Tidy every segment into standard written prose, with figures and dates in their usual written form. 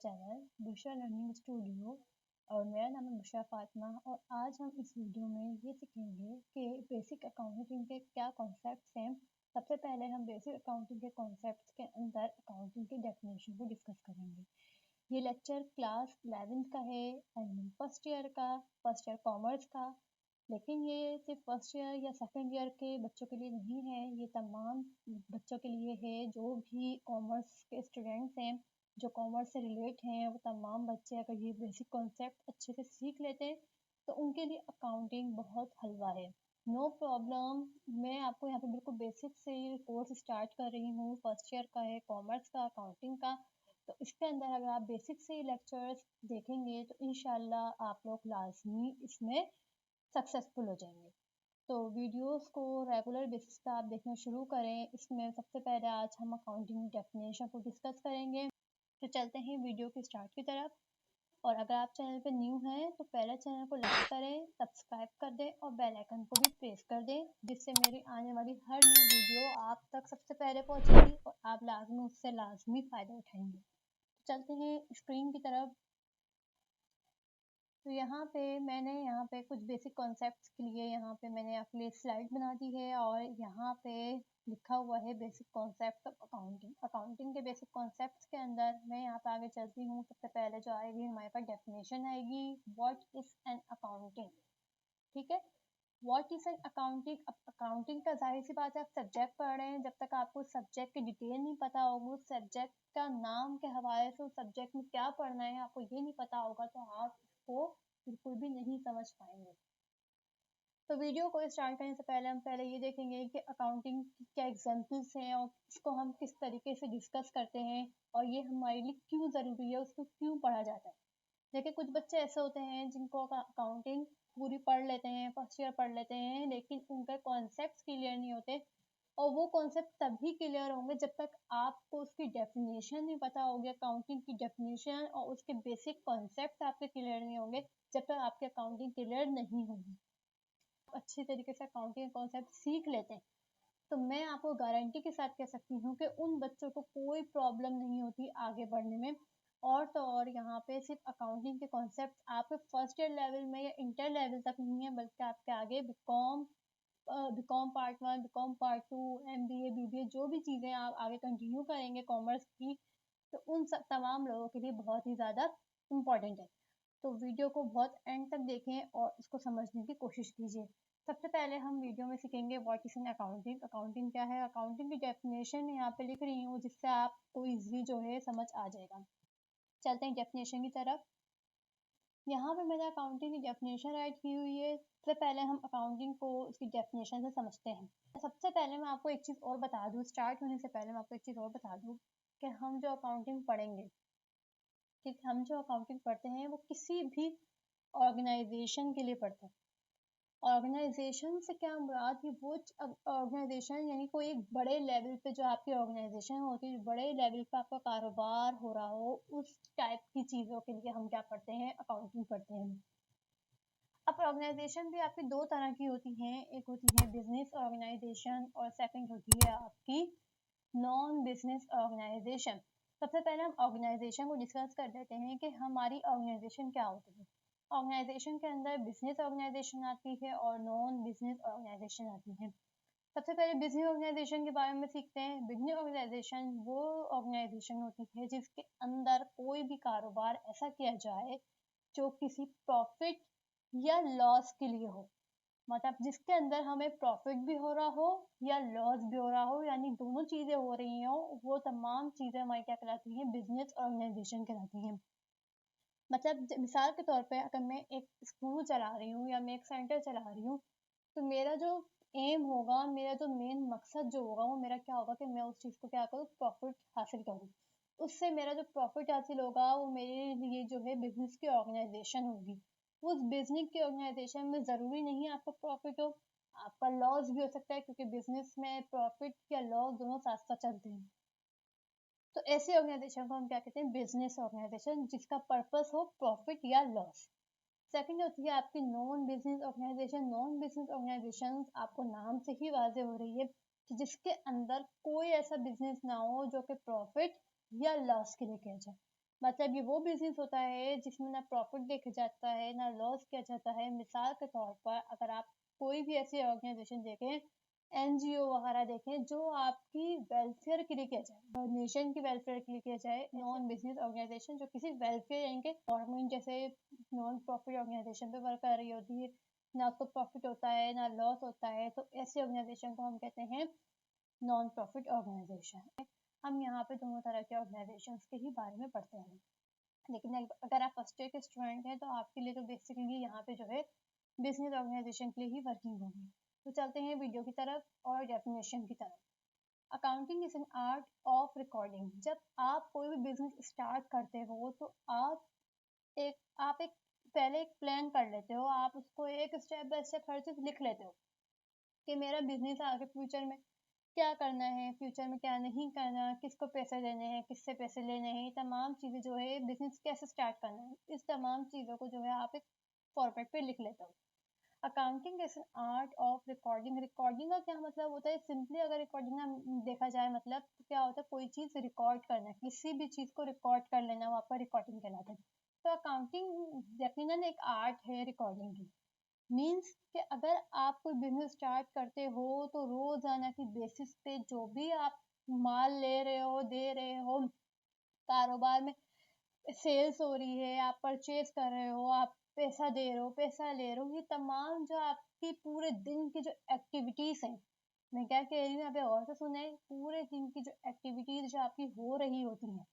Channel Bushra learning studio और मेरा नाम है बुशरा फातिमा। और आज हम इस वीडियो में ये सीखेंगे कि बेसिक अकाउंटिंग के क्या कॉन्सेप्ट्स हैं। सबसे पहले हम बेसिक अकाउंटिंग के कॉन्सेप्ट्स के अंदर अकाउंटिंग की डेफिनेशन को डिस्कस करेंगे। ये लेक्चर क्लास 11th का है एंड फर्स्ट ईयर कॉमर्स का, लेकिन ये सिर्फ फर्स्ट ईयर या सेकंड ईयर के बच्चों के लिए नहीं है, ये तमाम बच्चों के लिए है जो भी कॉमर्स के स्टूडेंट्स हैं, जो कॉमर्स से रिलेट हैं। वो तमाम बच्चे अगर ये बेसिक कॉन्सेप्ट अच्छे से सीख लेते हैं तो उनके लिए अकाउंटिंग बहुत हलवा है। नो प्रॉब्लम, मैं आपको यहाँ पे बिल्कुल बेसिक से ये कोर्स स्टार्ट कर रही हूँ। फर्स्ट ईयर का है, कॉमर्स का, अकाउंटिंग का। तो इसके अंदर अगर आप बेसिक से लेक्चर्स देखेंगे तो इंशाल्लाह आप लोग लाजमी इसमें सक्सेसफुल हो जाएंगे। तो वीडियोस को रेगुलर बेसिस पे आप देखना शुरू करें। इसमें सबसे पहले आज हम अकाउंटिंग डेफिनेशन को डिस्कस करेंगे। तो चलते हैं वीडियो की स्टार्ट की तरफ। और अगर आप चैनल पे न्यू हैं तो पहले चैनल को लाइक करें, सब्सक्राइब कर दें और बेल आइकन को भी प्रेस कर दें, जिससे मेरी आने वाली हर न्यू वीडियो आप तक सबसे पहले पहुंचेगी और आप लाजमी उससे लाजमी फ़ायदा उठाएंगे। तो चलते हैं स्क्रीन की तरफ। तो यहाँ पे कुछ बेसिक कॉन्सेप्ट्स के लिए यहाँ पे मैंने आपके लिए स्लाइड बना दी है और यहाँ पे लिखा हुआ है basic concept of accounting. Accounting के बेसिक कॉन्सेप्ट्स के अंदर मैं यहाँ पे आगे चलती हूँ। सबसे पहले जो आएगी हमारे पास डेफिनेशन आएगी, व्हाट इज एन अकाउंटिंग। ठीक है, व्हाट इज एन अकाउंटिंग। अब अकाउंटिंग का जाहिर सी बात है, आप सब्जेक्ट पढ़ रहे हैं, जब तक आपको सब्जेक्ट की डिटेल नहीं पता होगी, उस सब्जेक्ट का नाम के हवाले से उस सब्जेक्ट में क्या पढ़ना है आपको ये नहीं पता होगा तो आप को बिल्कुल भी नहीं समझ पाएंगे। तो वीडियो को स्टार्ट करने से पहले हम पहले ये देखेंगे कि अकाउंटिंग की क्या एग्जांपल्स हैं और इसको हम किस तरीके से डिस्कस करते हैं और ये हमारे लिए क्यों ज़रूरी है, उसको क्यों पढ़ा जाता है। देखिए, कुछ बच्चे ऐसे होते हैं जिनको अकाउंटिंग पूरी पढ़ लेते हैं, फर्स्ट ईयर पढ़ लेते हैं, लेकिन उनके कॉन्सेप्ट क्लियर नहीं होते। और वो कॉन्सेप्ट तभी क्लियर होंगे जब तक आपको उसकी डेफिनेशन नहीं पता होगी। अकाउंटिंग की डेफिनेशन और उसके बेसिक कॉन्सेप्ट आपके क्लियर नहीं होंगे, जब तक आपकी अकाउंटिंग क्लियर नहीं होगी। अच्छी तरीके से अकाउंटिंग कॉन्सेप्ट सीख लेते हैं तो मैं आपको गारंटी के साथ कह सकती हूँ कि उन बच्चों को कोई प्रॉब्लम नहीं होती आगे बढ़ने में। और तो और यहाँ पे सिर्फ अकाउंटिंग के कॉन्सेप्ट आपके फर्स्ट ईयर लेवल में या इंटर लेवल तक नहीं है, बल्कि आपके आगे BCom part 1, BCom part 2, MBA, BBA जो भी चीज़ें आप आगे कंटिन्यू करेंगे कॉमर्स की, तो उन सब तमाम लोगों के लिए बहुत ही ज़्यादा इम्पॉर्टेंट है। तो वीडियो को बहुत एंड तक देखें और इसको समझने की कोशिश कीजिए। सबसे पहले हम वीडियो में सीखेंगे what is an accounting. Accounting क्या है, अकाउंटिंग की डेफिनेशन यहाँ पे लिख रही हूँ जिससे आपको इजीली जो है समझ आ जाएगा। चलते हैं डेफिनेशन की तरफ। यहाँ पे मैंने अकाउंटिंग की डेफिनेशन राइट की हुई है। सबसे पहले हम अकाउंटिंग को उसकी डेफिनेशन से समझते हैं। सबसे पहले मैं आपको एक चीज़ और बता दूँ, स्टार्ट होने से पहले मैं आपको एक चीज़ और बता दूँ कि हम जो अकाउंटिंग पढ़ेंगे, ठीक, हम जो अकाउंटिंग पढ़ते हैं वो किसी भी ऑर्गेनाइजेशन के लिए पढ़ते हैं। ऑर्गेनाइजेशन से क्या मुराद, ये वो ऑर्गेनाइजेशन यानी कोई एक बड़े लेवल पे जो आपकी ऑर्गेनाइजेशन होती है, बड़े लेवल पे आपका कारोबार हो रहा हो, उस टाइप की चीज़ों के लिए हम क्या पढ़ते हैं, अकाउंटिंग पढ़ते हैं। अब ऑर्गेनाइजेशन भी आपकी दो तरह की होती हैं, एक होती है बिजनेस ऑर्गेनाइजेशन और सेकंड होती है आपकी नॉन बिजनेस ऑर्गेनाइजेशन। सबसे पहले हम ऑर्गेनाइजेशन को डिस्कस कर लेते हैं कि हमारी ऑर्गेनाइजेशन क्या होती है। ऑर्गेनाइजेशन के अंदर बिजनेस ऑर्गेनाइजेशन आती है और नॉन बिजनेस ऑर्गेनाइजेशन आती है। सबसे पहले बिजनेस ऑर्गेनाइजेशन के बारे में सीखते हैं। बिजनेस ऑर्गेनाइजेशन वो ऑर्गेनाइजेशन होती है जिसके अंदर कोई भी कारोबार ऐसा किया जाए जो किसी प्रॉफिट या लॉस के लिए हो, मतलब जिसके अंदर हमें प्रॉफिट भी हो रहा हो या लॉस भी हो रहा हो, यानी दोनों चीज़ें हो रही हो, वो तमाम चीज़ें हमारी क्या कहलाती हैं, बिजनेस ऑर्गेनाइजेशन कहलाती हैं। मतलब मिसाल के तौर पे अगर मैं एक स्कूल चला रही हूँ या मैं एक सेंटर चला रही हूँ, तो मेरा जो एम होगा, मेरा जो मेन मकसद जो होगा वो मेरा क्या होगा कि मैं उस चीज़ को क्या करूँ, प्रॉफिट हासिल करूँ। उससे मेरा जो प्रॉफिट हासिल होगा वो मेरे लिए जो है बिजनेस की ऑर्गेनाइजेशन होगी। उस बिजनेस की ऑर्गेनाइजेशन में ज़रूरी नहीं है आपका प्रॉफिट हो, आपका लॉस भी हो सकता है, क्योंकि बिजनेस में प्रॉफिट या लॉस दोनों साथ साथ चलते हैं। तो ऐसी ऑर्गेनाइजेशन को हम क्या कहते हैं, बिजनेस ऑर्गेनाइजेशन, जिसका पर्पस हो प्रॉफिट या लॉस। सेकंड होती है आपकी non business organisation. Non business organisation आपको नाम से ही वाजे हो रही है कि जिसके अंदर कोई ऐसा बिजनेस ना हो जो कि प्रॉफिट या लॉस के लिए किया जाए। मतलब ये वो बिजनेस होता है जिसमें ना प्रॉफिट देखा जाता है ना लॉस किया जाता है। मिसाल के तौर पर अगर आप कोई भी ऐसी ऑर्गेनाइजेशन देखें, एनजीओ वगैरह देखें जो आपकी वेलफेयर के लिए किया जाए, नेशन की वेलफेयर के लिए किया जाए, नॉन बिजनेस ऑर्गेनाइजेशन जो किसी वेलफेयर यानी कि गवर्नमेंट जैसे नॉन प्रॉफिट ऑर्गेनाइजेशन पे वर्क कर रही होती है, ना उसको प्रॉफिट होता है ना लॉस होता है, तो ऐसी ऑर्गेनाइजेशन को हम कहते हैं नॉन प्रॉफिट ऑर्गेनाइजेशन। हम यहाँ पे दोनों तरह के ऑर्गेनाइजेशन के ही बारे में पढ़ते हैं, लेकिन अगर आप फर्स्ट ईयर के स्टूडेंट हैं तो आपके लिए तो बेसिकली यहाँ पे जो है बिजनेस ऑर्गेनाइजेशन के लिए ही वर्किंग होगी। तो चलते हैं वीडियो की तरफ और डेफिनेशन की तरफ। Accounting is an art of recording. जब आप कोई भी बिजनेस स्टार्ट करते हो तो आप एक पहले एक प्लान कर लेते हो, आप उसको एक स्टेप बाय स्टेप हर चीज लिख लेते हो कि मेरा बिजनेस आगे फ्यूचर में क्या करना है, फ्यूचर में क्या नहीं करना, किसको पैसे देने हैं, किससे पैसे लेने हैं, तमाम चीज़ें जो है बिजनेस कैसे स्टार्ट करना है, इस तमाम चीज़ों को जो है आप एक फॉर्मेट पे लिख लेते हो। Accounting is an art of recording. Recording का क्या मतलब होता है? सिंपली अगर रिकॉर्डिंग का देखा जाए मतलब तो क्या होता है, कोई चीज़ रिकॉर्ड करना, किसी भी चीज़ को रिकॉर्ड कर लेना, वो आपका रिकॉर्डिंग कहलाता है। तो अकाउंटिंग यकीनन एक आर्ट है रिकॉर्डिंग की। मीन्स कि अगर आप कोई बिजनेस स्टार्ट करते हो तो रोजाना की बेसिस पे जो भी आप माल ले रहे हो, दे रहे हो, कारोबार में सेल्स हो रही है, आप परचेज कर रहे हो, आप पैसा दे रहे हो, पैसा ले रहे हो, ये तमाम जो आपकी पूरे दिन की जो एक्टिविटीज हैं, मैं क्या कह रही हूँ यहाँ पे और से सुने, पूरे दिन की जो एक्टिविटीज जो आपकी हो रही होती हैं,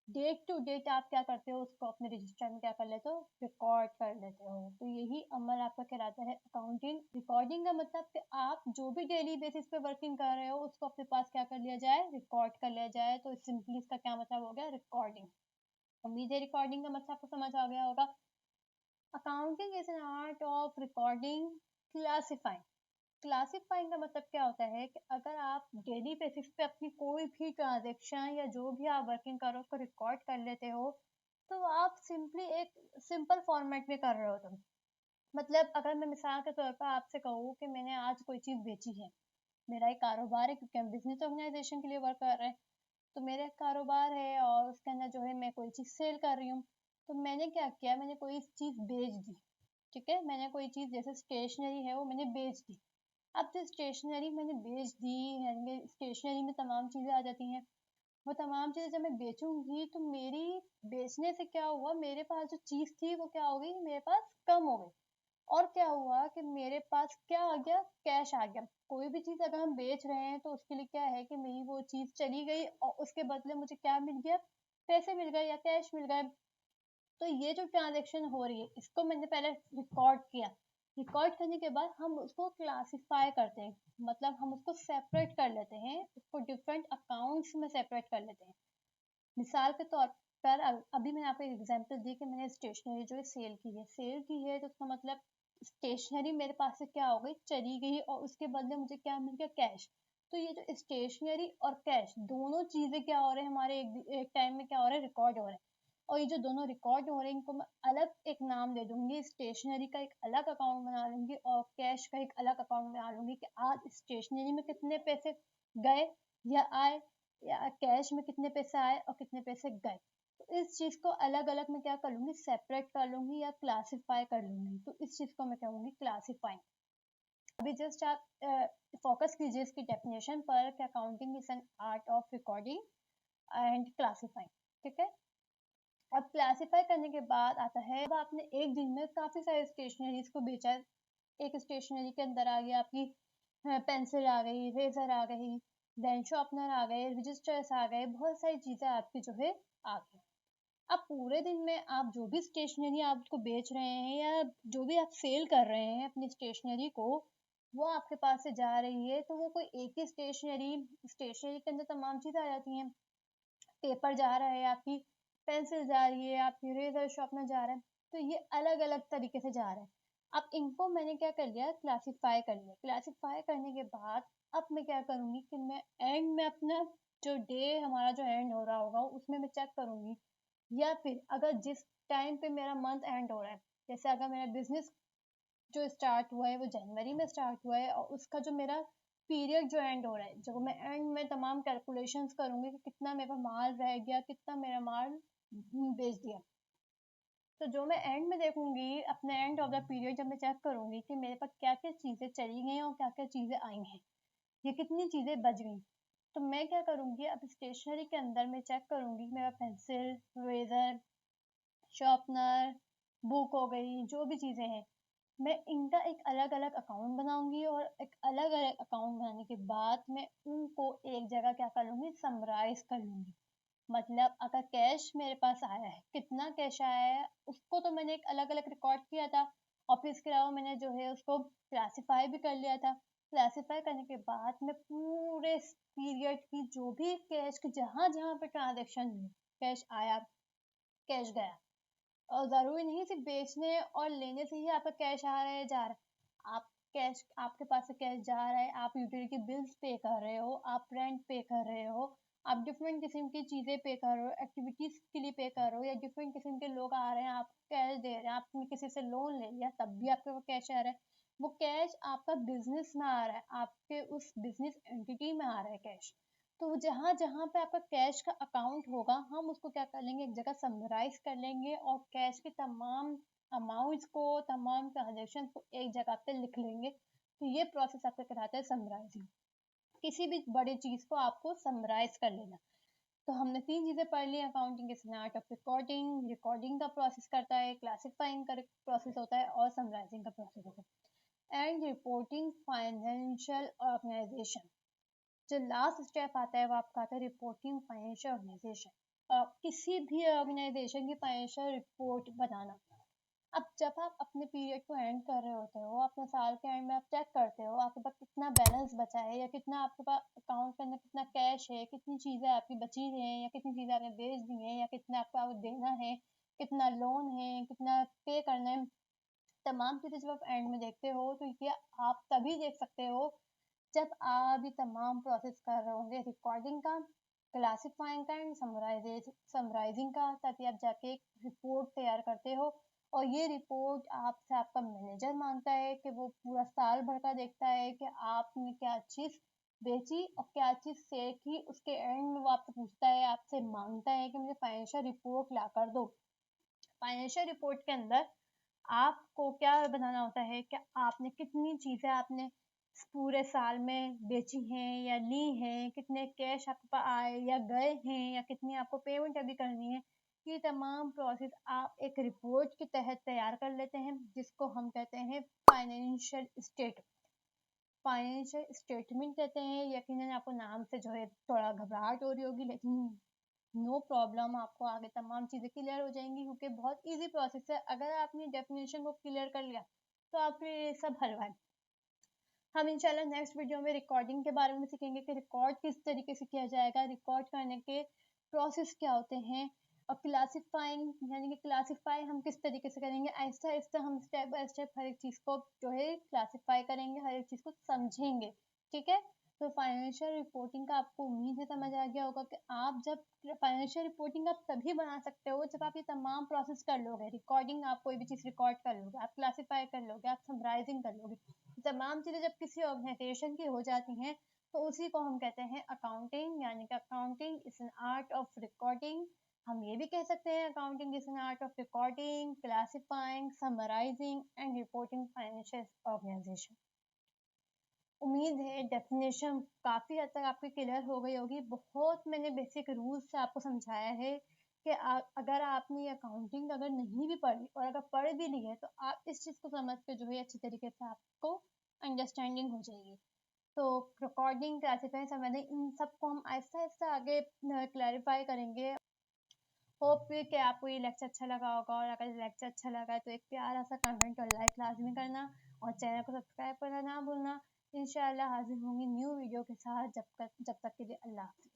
डेट टू डेट आप क्या करते हो उसको अपने रजिस्टर में क्या कर लेते हो, रिकॉर्ड कर लेते हो। तो यही अमल आपका कहलाता है अकाउंटिंग। रिकॉर्डिंग का मतलब कि आप जो भी डेली बेसिस पे वर्किंग कर रहे हो उसको अपने पास क्या कर लिया जाए, रिकॉर्ड कर लिया जाए। तो सिंपली इसका क्या मतलब हो गया, रिकॉर्डिंग। उम्मीद है रिकॉर्डिंग का मतलब आपको समझ आ गया होगा। Accounting is an art of recording, classifying. Classifying का मतलब क्या होता है कि अगर आप डेली बेसिस पे अपनी कोई भी ट्रांजेक्शन या जो भी आप वर्किंग कर रहे हो उसको रिकॉर्ड कर लेते हो, तो आप सिंपली एक सिंपल फॉर्मेट में कर रहे हो तुम। मतलब अगर मैं मिसाल के तौर पर आपसे कहूँ कि मैंने आज कोई चीज़ बेची है, मेरा एक कारोबार है क्योंकि हम बिजनेस ऑर्गेनाइजेशन के लिए वर्क कर रहे हैं, तो मेरा एक कारोबार है और उसके अंदर जो है मैं कोई चीज़ सेल कर रही हूँ। तो मैंने क्या किया, मैंने कोई चीज़ बेच दी, ठीक है, मैंने कोई चीज़ जैसे स्टेशनरी है वो मैंने बेच दी। अब जो स्टेशनरी मैंने बेच दी, यानी स्टेशनरी में तमाम चीज़ें आ जाती हैं, वो तमाम चीज़ें जब मैं बेचूंगी तो मेरी बेचने से क्या हुआ, मेरे पास जो चीज़ थी वो क्या हो गई, मेरे पास कम हो गई। और क्या हुआ कि मेरे पास क्या आ गया, कैश आ गया। कोई भी चीज़ अगर हम बेच रहे हैं तो उसके लिए क्या है कि मेरी वो चीज़ चली गई और उसके बदले मुझे क्या मिल गया, पैसे मिल गए या कैश मिल गए। तो ये जो ट्रांजेक्शन हो रही है इसको मैंने पहले रिकॉर्ड किया। रिकॉर्ड करने के बाद हम उसको क्लासिफाई करते हैं, मतलब हम उसको सेपरेट कर लेते हैं, उसको डिफरेंट अकाउंट्स में सेपरेट कर लेते हैं। मिसाल के तौर पर अभी मैंने आपको एक एग्जांपल दी कि मैंने स्टेशनरी जो है सेल की है तो उसका मतलब स्टेशनरी मेरे पास से क्या हो गई, चली गई और उसके बदले मुझे क्या मिल गया, कैश। तो ये जो स्टेशनरी और कैश दोनों चीजें क्या हो रहे हैं हमारे एक टाइम में क्या हो रहा है, रिकॉर्ड हो रहे हैं। और ये जो दोनों रिकॉर्ड हो रहे हैं इनको मैं अलग एक नाम दे दूंगी, स्टेशनरी का एक अलग अकाउंट बना लूंगी और कैश का एक अलग अकाउंट बना लूंगी कि आज स्टेशनरी में कितने पैसे गए या आए, या कैश में कितने पैसे आए और कितने पैसे गए। तो इस चीज को अलग अलग मैं क्या कर लूंगी, सेपरेट कर लूंगी या क्लासिफाई कर लूंगी। तो इस चीज को मैं कहूंगी क्लासिफाइंग। अभी जस्ट आप फोकस कीजिए इसकी डेफिनेशन पर कि accounting is an art of recording and classifying, ठीक है। अब क्लासिफाई करने के बाद आता है, अब आपने एक दिन में काफी सारे स्टेशनरीज को बेचा है। एक स्टेशनरी के अंदर आ गया आपकी पेंसिल आ गई, रेजर आ गई, देन शार्पनर आ गए, रजिस्टर्स आ गए, बहुत सारी चीजें आपकी जो है आ गई। अब पूरे दिन में आप जो भी स्टेशनरी आप उसको बेच रहे हैं या जो भी आप सेल कर रहे हैं अपनी स्टेशनरी को, वो आपके पास से जा रही है, तो वो कोई एक ही स्टेशनरी के अंदर तमाम चीजें आ जाती हैं। पेपर जा रहा है, आपकी पेंसिल जा रही है, आपकी रेजर शार्पनर जा रहा है, तो ये अलग अलग तरीके से जा रहा है। अब इनको मैंने क्या कर लिया, क्लासिफाई कर लिया। क्लासिफाई करने के बाद अब मैं क्या करूंगी कि मैं एंड में अपना जो डे हमारा जो एंड हो रहा होगा उसमें मैं चेक करूंगी, या फिर अगर जिस टाइम पे मेरा मंथ एंड हो रहा है, जैसे अगर मेरा बिजनेस जो स्टार्ट हुआ है वो जनवरी में स्टार्ट हुआ है और उसका जो मेरा पीरियड जो एंड हो रहा है, जब मैं एंड में तमाम कैलकुलेशंस करूंगी कि कितना मेरा माल रह गया, कितना मेरा माल बेच दिया। तो जो मैं एंड में देखूंगी, अपने एंड ऑफ द पीरियड जब मैं चेक करूंगी कि मेरे पास क्या क्या चीज़ें चली गई और क्या क्या चीज़ें आई हैं, ये कितनी चीज़ें बच गई, तो मैं क्या करूंगी, अब स्टेशनरी के अंदर मैं चेक करूंगी मेरा पेंसिल, इरेजर, शार्पनर, बुक हो गई, जो भी चीज़ें हैं, मैं इनका एक अलग अलग अकाउंट बनाऊंगी और एक अलग अलग अकाउंट बनाने के बाद मैं उनको एक जगह क्या कर लूँगी, समराइज कर लूँगी। मतलब अगर कैश मेरे पास आया है, कितना कैश आया है, उसको तो मैंने एक अलग अलग रिकॉर्ड किया था, और फिर इसके अलावा मैंने जो है उसको क्लासीफाई भी कर लिया था। क्लासीफाई करने के बाद मैं पूरे पीरियड की जो भी कैश की जहाँ जहाँ पे ट्रांजेक्शन हुई, कैश आया, कैश गया, और ज़रूरी नहीं सिर्फ बेचने और लेने से ही आपका कैश आ रहा है, जा रहा है। आप कैश, आपके पास से कैश जा रहा है, आप यूटिलिटी बिल्स पे कर रहे हो, आप रेंट पे कर रहे हो, आप डिफरेंट किस्म की चीज़ें पे कर रहे हो, एक्टिविटीज़ के लिए पे कर रहे हो, या डिफरेंट किस्म के लोग आ रहे हैं, आप कैश दे रहे हैं, आपने किसी से लोन ले लिया तब भी आपके पास कैश आ रहा है। वो कैश आपका बिजनेस में आ रहा है, आपके उस बिजनेस एंटिटी में आ रहा है कैश। तो जहाँ जहाँ पे आपका कैश का अकाउंट होगा, हम उसको क्या कर लेंगे, एक जगह समराइज कर लेंगे और कैश के तमाम अमाउंट्स को, तमाम ट्रांजेक्शन को एक जगह पे लिख लेंगे। तो ये प्रोसेस आपका कहलाता है समराइजिंग। किसी भी बड़ी चीज़ को आपको समराइज कर लेना। तो हमने 3 चीज़ें पढ़ ली, accounting is an art of recording, recording का प्रोसेस करता है, क्लासिफाइंग का प्रोसेस होता है, और समराइजिंग का प्रोसेस होता है। एंड रिपोर्टिंग फाइनेंशियल ऑर्गेनाइजेशन, जो लास्ट स्टेप आता है वो आपका आता है रिपोर्टिंग फाइनेंशियल ऑर्गेनाइजेशन। किसी भी ऑर्गेनाइजेशन की फाइनेंशियल रिपोर्ट बनाना। अब जब आप अपने पीरियड को एंड कर रहे होते हो, अपने साल के एंड में आप चेक करते हो आपके पास कितना बैलेंस बचा है, या कितना आपके पास अकाउंट के अंदर कितना कैश है, कितनी चीज़ें आपकी बची हैं, या कितनी चीज़ें आपने बेच दी हैं, या कितना आपको देना है, कितना लोन है, कितना पे करना है, तमाम चीज़ें जब आप एंड में देखते हो, तो ये आप तभी देख सकते हो जब आप ये तमाम प्रोसेस कर रहे होंगे, रिकॉर्डिंग का, क्लासिफाइंग का एंड समराइजिंग का, ताकि आप जाके एक रिपोर्ट तैयार करते हो। और ये रिपोर्ट आपसे आपका मैनेजर मांगता है कि वो पूरा साल भर का देखता है कि आपने क्या चीज़ बेची और क्या चीज़ सेल की। उसके एंड में वो आपसे पूछता है, आपसे मांगता है कि मुझे फाइनेंशियल रिपोर्ट ला कर दो। फाइनेंशियल रिपोर्ट के अंदर आपको क्या बनाना होता है कि आपने कितनी चीज़ें आपने पूरे साल में बेची हैं या ली हैं, कितने कैश आपके पास आए या गए हैं, या कितनी आपको पेमेंट अभी करनी है। ये तमाम प्रोसेस आप एक रिपोर्ट के तहत तैयार कर लेते हैं, जिसको हम कहते हैं फाइनेंशियल स्टेटमेंट कहते हैं। यकीनन आपको नाम से जो है थोड़ा घबराहट हो रही होगी, लेकिन नो प्रॉब्लम, आपको आगे तमाम चीज़ें क्लियर हो जाएंगी, क्योंकि बहुत इजी प्रोसेस है। अगर आपने डेफिनेशन को क्लियर कर लिया तो आपके लिए सब हलवा है। हम इंशाल्लाह नेक्स्ट वीडियो में रिकॉर्डिंग के बारे में सीखेंगे कि रिकॉर्ड किस तरीके से किया जाएगा, रिकॉर्ड करने के प्रोसेस क्या होते हैं, और क्लासिफाइंग यानी कि क्लासिफाई हम किस तरीके से करेंगे। आहिस्ता आहिस्ता हम स्टेप बाय स्टेप हर एक चीज़ को जो है क्लासिफाई करेंगे, हर एक चीज़ को समझेंगे। ठीक है, तो फाइनेंशियल रिपोर्टिंग का आपको उम्मीद है समझ आ गया होगा कि आप जब फाइनेंशियल रिपोर्टिंग आप तभी बना सकते हो जब आप ये तमाम प्रोसेस कर लोगे। रिकॉर्डिंग, आप कोई भी चीज़ रिकॉर्ड कर लोगे, आप क्लासिफाई कर लोगे, आप समराइजिंग कर लोगे, तमाम चीज़ें जब किसी ऑर्गेनाइजेशन की हो जाती हैं, तो उसी को हम कहते हैं अकाउंटिंग। यानी कि accounting is an art of recording. हम ये भी कह सकते हैं accounting is an art of recording, classifying, summarising and reporting financial organisation. उम्मीद है डेफिनेशन काफ़ी हद तक आपकी क्लियर हो गई होगी। बहुत मैंने बेसिक रूल्स से आपको समझाया है कि अगर आपने अकाउंटिंग अगर नहीं भी पढ़ी और अगर पढ़ भी ली है, तो आप इस चीज़ को समझ के जो है अच्छी तरीके से आपको अंडरस्टैंडिंग हो जाएगी। तो रिकॉर्डिंग, क्लासिफाइंग, समझने, इन सबको हम आहिस्ता आहिस्ता आगे क्लैरिफाई करेंगे। होप कि आपको ये लेक्चर अच्छा लगा होगा, और अगर लेक्चर अच्छा लगा है तो एक प्यारा सा कमेंट और लाइक लाजमी करना, और चैनल को सब्सक्राइब करना ना भूलना। इंशाल्लाह हाजिर होंगी न्यू वीडियो के साथ। जब तक के लिए अल्लाह हाफ़िज़।